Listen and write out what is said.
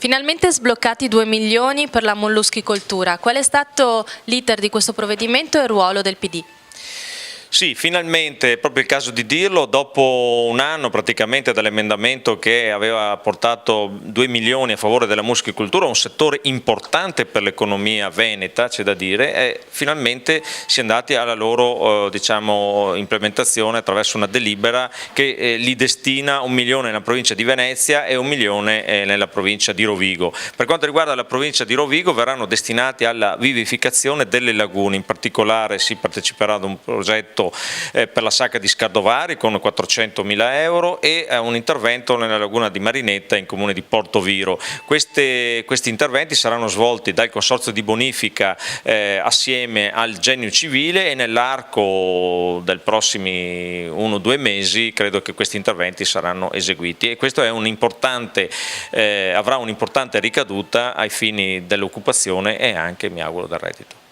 Finalmente sbloccati 2 milioni per la molluschicoltura. Qual è stato l'iter di questo provvedimento e il ruolo del PD? Sì, finalmente è proprio il caso di dirlo, dopo un anno praticamente dall'emendamento che aveva portato 2 milioni a favore della muschicoltura, un settore importante per l'economia veneta, c'è da dire, e finalmente si è andati alla loro implementazione attraverso una delibera che li destina 1 milione nella provincia di Venezia e 1 milione nella provincia di Rovigo. Per quanto riguarda la provincia di Rovigo verranno destinati alla vivificazione delle lagune, in particolare si parteciperà ad un progetto per la Sacca di Scardovari con 400.000 euro e un intervento nella laguna di Marinetta in comune di Portoviro. Questi interventi saranno svolti dal Consorzio di Bonifica assieme al Genio Civile e nell'arco del prossimi 1-2 mesi credo che questi interventi saranno eseguiti e questo è avrà un'importante ricaduta ai fini dell'occupazione e anche, mi auguro, del reddito.